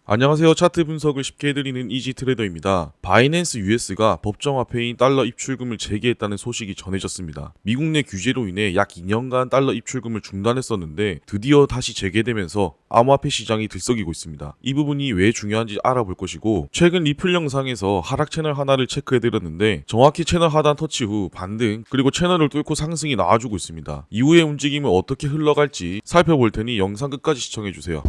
안녕하세요. 차트 분석을 쉽게 해드리는 이지트레더입니다. 바이낸스 US가 법정화폐인 달러 입출금을 재개했다는 소식이 전해졌습니다. 미국 내 규제로 인해 약 2년간 달러 입출금을 중단했었는데 드디어 다시 재개되면서 암호화폐 시장이 들썩이고 있습니다. 이 부분이 왜 중요한지 알아볼 것이고, 최근 리플 영상에서 하락 채널 하나를 체크해드렸는데 정확히 채널 하단 터치 후 반등 그리고 채널을 뚫고 상승이 나와주고 있습니다. 이후의 움직임은 어떻게 흘러갈지 살펴볼 테니 영상 끝까지 시청해주세요.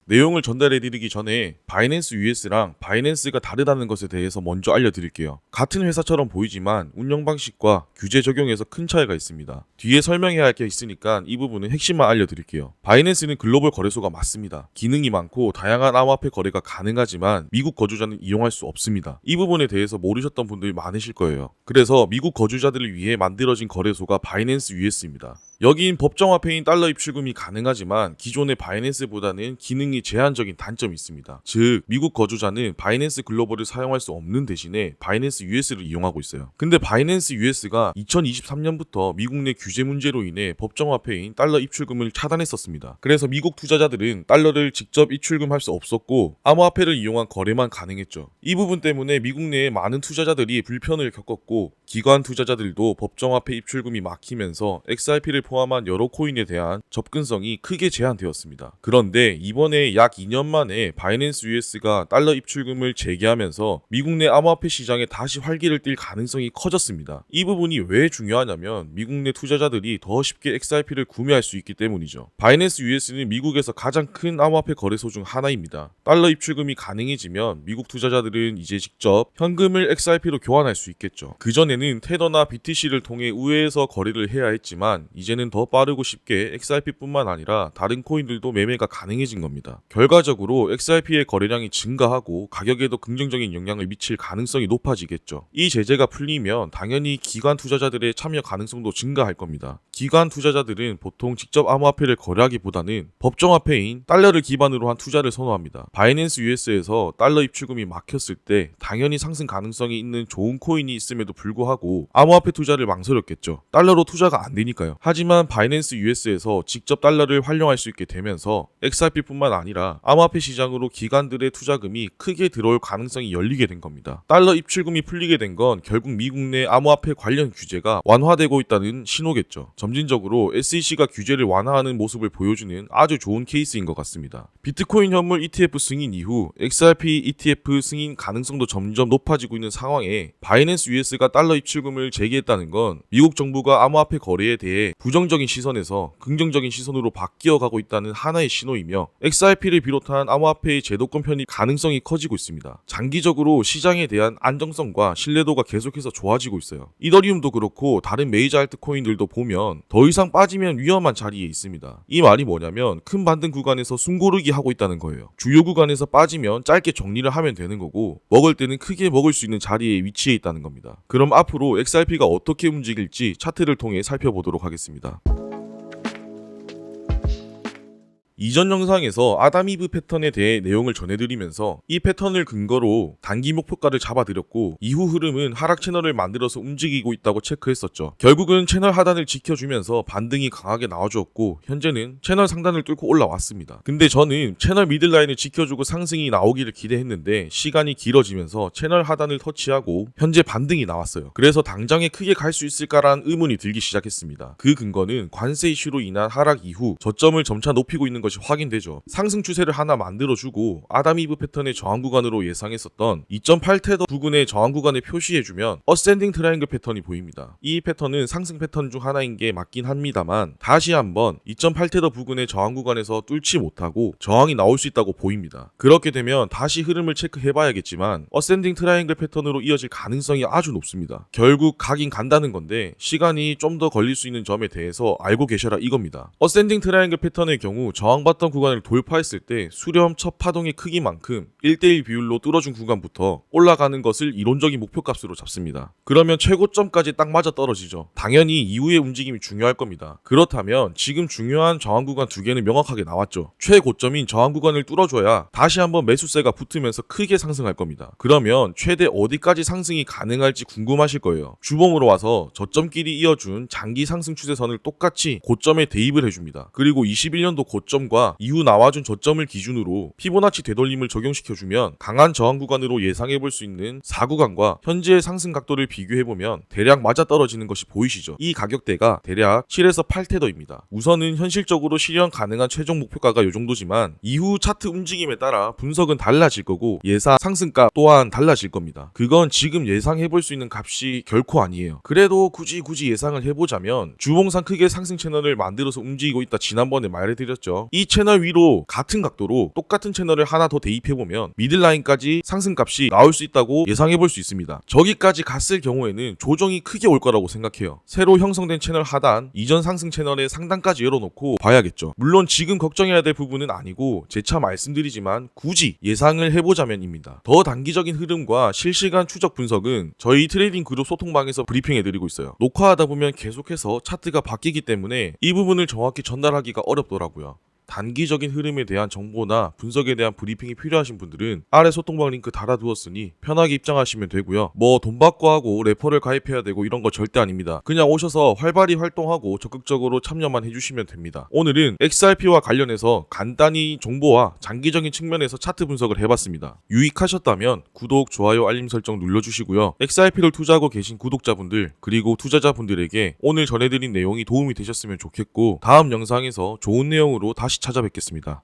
내용을 전달해드리기 전에 바이낸스 US랑 바이낸스가 다르다는 것에 대해서 먼저 알려드릴게요. 같은 회사처럼 보이지만 운영 방식과 규제 적용에서 큰 차이가 있습니다. 뒤에 설명해야 할 게 있으니까 이 부분은 핵심만 알려드릴게요. 바이낸스는 글로벌 거래소가 맞습니다. 기능이 많고 다양한 암호화폐 거래가 가능하지만 미국 거주자는 이용할 수 없습니다. 이 부분에 대해서 모르셨던 분들이 많으실 거예요. 그래서 미국 거주자들을 위해 만들어진 거래소가 바이낸스 US입니다. 여긴 법정화폐인 달러 입출금이 가능하지만 기존의 바이낸스보다는 기능이 제한적인 단점이 있습니다. 즉 미국 거주자는 바이낸스 글로벌을 사용할 수 없는 대신에 바이낸스 US를 이용하고 있어요. 근데 바이낸스 US가 2023년부터 미국 내 규제 문제로 인해 법정화폐인 달러 입출금을 차단했었습니다. 그래서 미국 투자자들은 달러를 직접 입출금할 수 없었고 암호화폐를 이용한 거래만 가능했죠. 이 부분 때문에 미국 내에 많은 투자자들이 불편을 겪었고, 기관 투자자들도 법정화폐 입출금이 막히면서 XRP를 포함한 여러 코인에 대한 접근성이 크게 제한되었습니다. 그런데 이번에 약 2년 만에 바이낸스 US가 달러 입출금을 재개하면서 미국 내 암호화폐 시장에 다시 활기를 띨 가능성이 커졌습니다. 이 부분이 왜 중요하냐면 미국 내 투자자들이 더 쉽게 XRP를 구매할 수 있기 때문이죠. 바이낸스 US는 미국에서 가장 큰 암호화폐 거래소 중 하나입니다. 달러 입출금이 가능해지면 미국 투자자들은 이제 직접 현금을 XRP로 교환할 수 있겠죠. 그전에는 테더나 BTC를 통해 우회해서 거래를 해야 했지만 이제는 더 빠르고 쉽게 XRP뿐만 아니라 다른 코인들도 매매가 가능해진 겁니다. 결과적으로 XRP의 거래량이 증가하고 가격에도 긍정적인 영향을 미칠 가능성이 높아지겠죠. 이 제재가 풀리면 당연히 기관 투자자들의 참여 가능성도 증가할 겁니다. 기관 투자자들은 보통 직접 암호화폐를 거래하기보다는 법정화폐인 달러를 기반으로 한 투자를 선호합니다. 바이낸스 US에서 달러 입출금이 막혔을 때 당연히 상승 가능성이 있는 좋은 코인이 있음에도 불구하고 암호화폐 투자를 망설였겠죠. 달러로 투자가 안 되니까요. 하지만 바이낸스 US에서 직접 달러를 활용할 수 있게 되면서 XRP뿐만 아니라 암호화폐 시장으로 기관들의 투자금이 크게 들어올 가능성이 열리게 된 겁니다. 달러 입출금이 풀리게 된 건 결국 미국 내 암호화폐 관련 규제가 완화되고 있다는 신호겠죠. 점진적으로 SEC가 규제를 완화하는 모습을 보여주는 아주 좋은 케이스인 것 같습니다. 비트코인 현물 ETF 승인 이후 XRP ETF 승인 가능성도 점점 높아지고 있는 상황에 바이낸스 US가 달러 입출금을 재개했다는 건 미국 정부가 암호화폐 거래에 대해 부정적인 시선에서 긍정적인 시선으로 바뀌어가고 있다는 하나의 신호이며 XRP를 비롯한 암호화폐의 제도권 편입 가능성이 커지고 있습니다. 장기적으로 시장에 대한 안정성과 신뢰도가 계속해서 좋아지고 있어요. 이더리움도 그렇고 다른 메이저 알트코인들도 보면 더 이상 빠지면 위험한 자리에 있습니다. 이 말이 뭐냐면 큰 반등 구간에서 숨고르기 하고 있다는 거예요. 주요 구간에서 빠지면 짧게 정리를 하면 되는 거고, 먹을 때는 크게 먹을 수 있는 자리에 위치해 있다는 겁니다. 그럼 앞으로 XRP가 어떻게 움직일지 차트를 통해 살펴보도록 하겠습니다. 이전 영상에서 아담이브 패턴에 대해 내용을 전해드리면서 이 패턴을 근거로 단기 목표가를 잡아드렸고, 이후 흐름은 하락 채널을 만들어서 움직이고 있다고 체크했었죠. 결국은 채널 하단을 지켜주면서 반등이 강하게 나와주었고 현재는 채널 상단을 뚫고 올라왔습니다. 근데 저는 채널 미들라인을 지켜주고 상승이 나오기를 기대했는데 시간이 길어지면서 채널 하단을 터치하고 현재 반등이 나왔어요. 그래서 당장에 크게 갈 수 있을까라는 의문이 들기 시작했습니다. 그 근거는 관세 이슈로 인한 하락 이후 저점을 점차 높이고 있는 것이 확인되죠. 상승 추세를 하나 만들어주고 아담이브 패턴의 저항 구간으로 예상했었던 2.8테더 부근의 저항 구간을 표시해주면 어센딩 트라이앵글 패턴이 보입니다. 이 패턴은 상승 패턴 중 하나인 게 맞긴 합니다만 다시 한번 2.8테더 부근의 저항 구간에서 뚫지 못하고 저항이 나올 수 있다고 보입니다. 그렇게 되면 다시 흐름을 체크해봐야겠지만 어센딩 트라이앵글 패턴으로 이어질 가능성이 아주 높습니다. 결국 가긴 간다는 건데 시간이 좀 더 걸릴 수 있는 점에 대해서 알고 계셔라 이겁니다. 어센딩 트라이앵글 패턴의 경우 저항받던 구간을 돌파했을 때 수렴 첫 파동의 크기만큼 1대1 비율로 뚫어준 구간부터 올라가는 것을 이론적인 목표값으로 잡습니다. 그러면 최고점까지 딱 맞아 떨어지죠. 당연히 이후의 움직임이 중요할 겁니다. 그렇다면 지금 중요한 저항 구간 두 개는 명확하게 나왔죠. 최고점인 저항 구간을 뚫어줘야 다시 한번 매수세가 붙으면서 크게 상승할 겁니다. 그러면 최대 어디까지 상승이 가능할지 궁금하실 거예요. 주봉으로 와서 저점끼리 이어준 장기 상승 추세선을 똑같이 고점에 대입을 해줍니다. 그리고 21년도 고점 저점과 이후 나와준 저점을 기준으로 피보나치 되돌림을 적용시켜주면 강한 저항 구간으로 예상해볼 수 있는 4구간과 현재의 상승 각도를 비교해보면 대략 맞아떨어지는 것이 보이시죠? 이 가격대가 대략 7에서 8테더입니다. 우선은 현실적으로 실현 가능한 최종 목표가가 이 정도지만 이후 차트 움직임에 따라 분석은 달라질 거고 예상 상승가 또한 달라질 겁니다. 그건 지금 예상해볼 수 있는 값이 결코 아니에요. 그래도 굳이 예상을 해보자면 주봉상 크게 상승 채널을 만들어서 움직이고 있다 지난번에 말해드렸죠. 이 채널 위로 같은 각도로 똑같은 채널을 하나 더 대입해보면 미들라인까지 상승값이 나올 수 있다고 예상해볼 수 있습니다. 저기까지 갔을 경우에는 조정이 크게 올 거라고 생각해요. 새로 형성된 채널 하단, 이전 상승 채널의 상단까지 열어놓고 봐야겠죠. 물론 지금 걱정해야 될 부분은 아니고 재차 말씀드리지만 굳이 예상을 해보자면입니다. 더 단기적인 흐름과 실시간 추적 분석은 저희 트레이딩 그룹 소통방에서 브리핑해드리고 있어요. 녹화하다 보면 계속해서 차트가 바뀌기 때문에 이 부분을 정확히 전달하기가 어렵더라고요. 단기적인 흐름에 대한 정보나 분석에 대한 브리핑이 필요하신 분들은 아래 소통방 링크 달아두었으니 편하게 입장하시면 되고요. 뭐 돈 받고 하고 레퍼럴 가입해야 되고 이런 거 절대 아닙니다. 그냥 오셔서 활발히 활동하고 적극적으로 참여만 해주시면 됩니다. 오늘은 XRP와 관련해서 간단히 정보와 장기적인 측면에서 차트 분석을 해봤습니다. 유익하셨다면 구독, 좋아요, 알림 설정 눌러주시고요. XRP를 투자하고 계신 구독자분들 그리고 투자자분들에게 오늘 전해드린 내용이 도움이 되셨으면 좋겠고 다음 영상에서 좋은 내용으로 다시 찾아뵙겠습니다.